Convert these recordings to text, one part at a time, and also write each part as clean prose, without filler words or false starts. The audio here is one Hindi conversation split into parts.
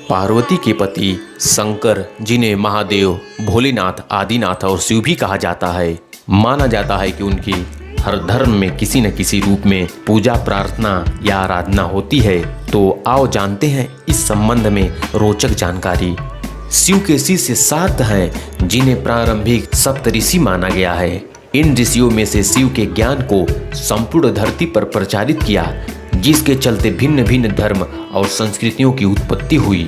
पार्वती के पति शंकर, जिन्हें महादेव, भोलेनाथ, आदिनाथ और शिव भी कहा जाता है, माना जाता है कि उनकी हर धर्म में किसी न किसी रूप में पूजा, प्रार्थना या आराधना होती है। तो आओ जानते हैं इस संबंध में रोचक जानकारी। शिव के शिष्य 7 हैं, जिन्हें प्रारंभिक सप्तऋषि माना गया है। इन ऋषियों में से शिव के ज्ञान को संपूर्ण धरती पर प्रचारित किया, जिसके चलते भिन्न भिन्न धर्म और संस्कृतियों की उत्पत्ति हुई।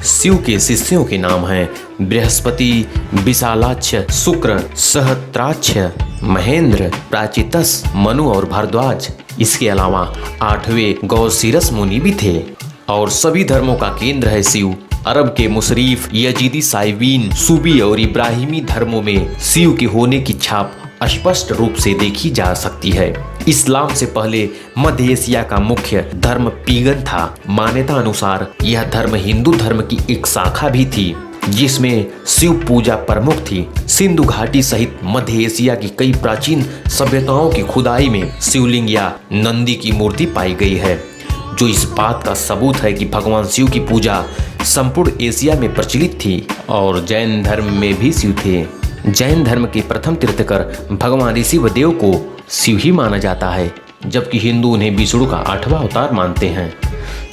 शिव के शिष्यों के नाम हैं बृहस्पति, विशालाक्ष, शुक्र, सहस्त्राक्ष, महेंद्र, प्राचितस, मनु और भारद्वाज। इसके अलावा 8वें गौसीरस मुनि भी थे। और सभी धर्मों का केंद्र है शिव। अरब के मुशरीफ, यजीदी, साइबीन, सूबी और इब्राहिमी धर्मों में शिव के होने की छाप स्पष्ट रूप से देखी जा सकती है। इस्लाम से पहले मध्य एशिया का मुख्य धर्म पीगन था। मान्यता अनुसार यह धर्म हिंदू धर्म की एक शाखा भी थी, जिसमें शिव पूजा प्रमुख थी। सिंधु घाटी सहित मध्य एशिया की कई प्राचीन सभ्यताओं की खुदाई में शिवलिंग या नंदी की मूर्ति पाई गई है, जो इस बात का सबूत है कि भगवान शिव की पूजा संपूर्ण एशिया में प्रचलित थी। और जैन धर्म में भी शिव थे। जैन धर्म के प्रथम तीर्थकर भगवान ऋषिवदेव को शिव ही माना जाता है, जबकि हिंदू उन्हें विष्णु का 8वां अवतार मानते हैं।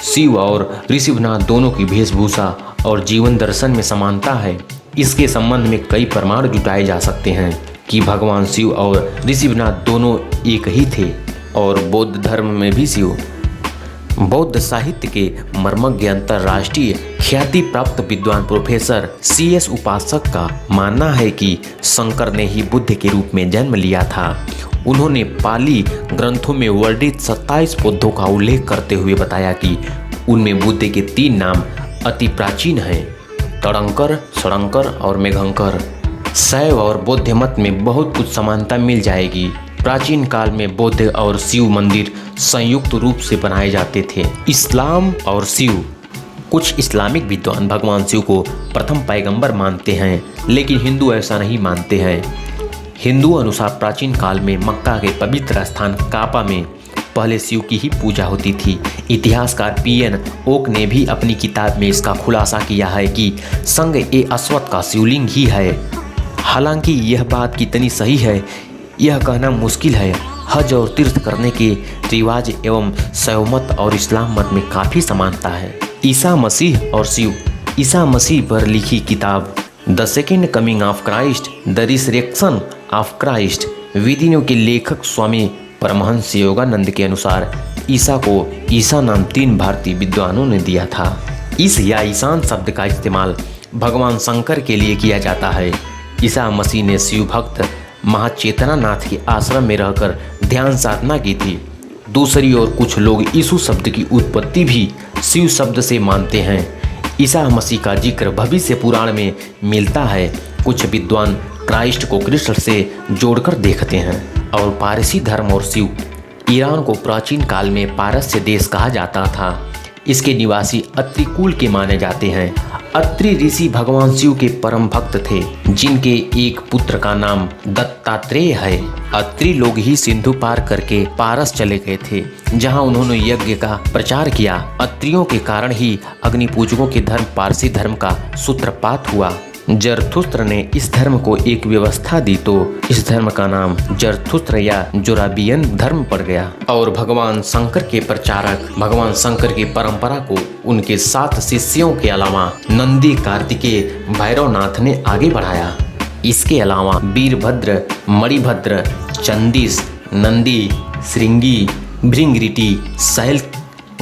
शिव और ऋषिवनाथ दोनों की वेशभूषा और जीवन दर्शन में समानता है। इसके संबंध में कई प्रमाण जुटाए जा सकते हैं कि भगवान शिव और ऋषिवनाथ दोनों एक ही थे। और बौद्ध धर्म में भी शिव। बौद्ध साहित्य के मर्मज्ञ अंतर्राष्ट्रीय ख्याति प्राप्त विद्वान प्रोफेसर CS उपासक का मानना है कि शंकर ने ही बुद्ध के रूप में जन्म लिया था। उन्होंने पाली ग्रंथों में वर्णित 27 बुद्धों का उल्लेख करते हुए बताया कि उनमें बुद्ध के 3 नाम अति प्राचीन हैं: तड़ंकर, षडंकर और मेघंकर। शैव और बौद्ध मत में बहुत कुछ समानता मिल जाएगी। प्राचीन काल में बौद्ध और शिव मंदिर संयुक्त रूप से बनाए जाते थे। इस्लाम और शिव। कुछ इस्लामिक विद्वान भगवान शिव को प्रथम पैगंबर मानते हैं, लेकिन हिंदू ऐसा नहीं मानते हैं। हिंदू अनुसार प्राचीन काल में मक्का के पवित्र स्थान काबा में पहले शिव की ही पूजा होती थी। इतिहासकार PN ओक ने भी अपनी किताब में इसका खुलासा किया है कि संग-ए-अश्वत्थ का शिवलिंग ही है। हालांकि यह बात कितनी सही है, यह कहना मुश्किल है। हज और तीर्थ करने के रिवाज एवं शैव मत और इस्लाम मत में काफ़ी समानता है। ईसा मसीह और शिव। ईसा मसीह पर लिखी किताब the second coming of Christ, the resurrection of Christ विदिनों के लेखक स्वामी परमहंस योगानंद के अनुसार ईसा को ईसा नाम 3 भारतीय विद्वानों ने दिया था। इस या ईशान शब्द का इस्तेमाल भगवान शंकर के लिए किया जाता है। ईसा मसीह ने शिव भक्त महाचेतना नाथ के आश्रम में रहकर ध्यान साधना की थी। दूसरी ओर कुछ लोग यीशु शब्द की उत्पत्ति भी शिव शब्द से मानते हैं। ईसा मसीह का जिक्र भविष्य पुराण में मिलता है। कुछ विद्वान क्राइस्ट को कृष्ण से जोड़कर देखते हैं। और पारसी धर्म और शिव। ईरान को प्राचीन काल में पारस्य देश कहा जाता था। इसके निवासी अत्रि कुल के माने जाते हैं। अत्रि ऋषि भगवान शिव के परम भक्त थे, जिनके एक पुत्र का नाम दत्तात्रेय है। अत्रि लोग ही सिंधु पार करके पारस चले गए थे, जहां उन्होंने यज्ञ का प्रचार किया। अत्रियों के कारण ही अग्नि पूजकों के धर्म पारसी धर्म का सूत्रपात हुआ। जरथुस्त्र ने इस धर्म को एक व्यवस्था दी, तो इस धर्म का नाम जरथुस्त्र या जोराबियन धर्म पड़ गया। और भगवान शंकर के प्रचारक भगवान शंकर की परंपरा को उनके 7 शिष्यों के अलावा नंदी, कार्तिकेय, भैरवनाथ ने आगे बढ़ाया। इसके अलावा वीरभद्र, मणिभद्र, चंदिस, नंदी, श्रृंगी, भृंगरीटी, शैल,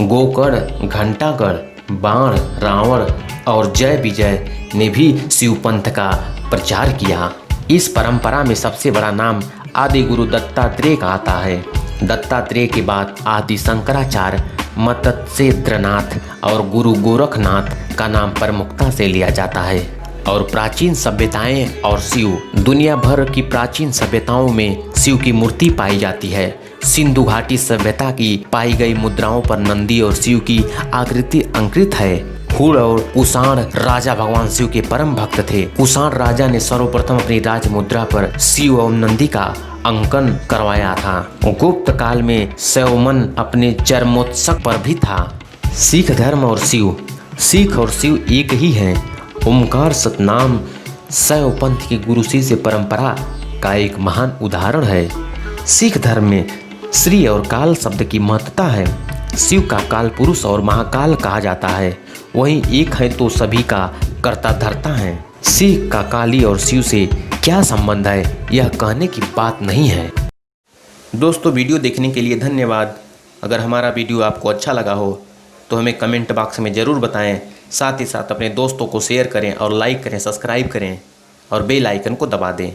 गोकर्ण, घंटाकर्ण, बाण, रावण और जय विजय ने भी शिव पंथ का प्रचार किया। इस परंपरा में सबसे बड़ा नाम आदि गुरु दत्तात्रेय का आता है। दत्तात्रेय के बाद आदि शंकराचार्य, मत्स्येंद्रनाथ और गुरु गोरखनाथ का नाम प्रमुखता से लिया जाता है। और प्राचीन सभ्यताएं और शिव। दुनिया भर की प्राचीन सभ्यताओं में शिव की मूर्ति पाई जाती है। सिंधु घाटी सभ्यता की पाई गई मुद्राओं पर नंदी और शिव की आकृति अंकित है। हुड़ और कुषाण राजा भगवान शिव के परम भक्त थे। कुषाण राजा ने सर्वप्रथम अपनी राज मुद्रा पर शिव और नंदी का अंकन करवाया था। गुप्त काल में शैवमन अपने चरमोत्सव पर भी था। सिख धर्म और शिव। सिख और शिव एक ही हैं। ओमकार सतनाम शैव पंथ की गुरु शिष्य परंपरा का एक महान उदाहरण है। सिख धर्म में श्री और काल शब्द की महत्ता है। शिव का काल पुरुष और महाकाल कहा जाता है, वहीं एक है तो सभी का कर्ता धर्ता है। सिख का काली और शिव से क्या संबंध है, यह कहने की बात नहीं है। दोस्तों, वीडियो देखने के लिए धन्यवाद। अगर हमारा वीडियो आपको अच्छा लगा हो तो हमें कमेंट बॉक्स में ज़रूर बताएं। साथ ही साथ अपने दोस्तों को शेयर करें और लाइक करें, सब्सक्राइब करें और बेल आइकन को दबा दें।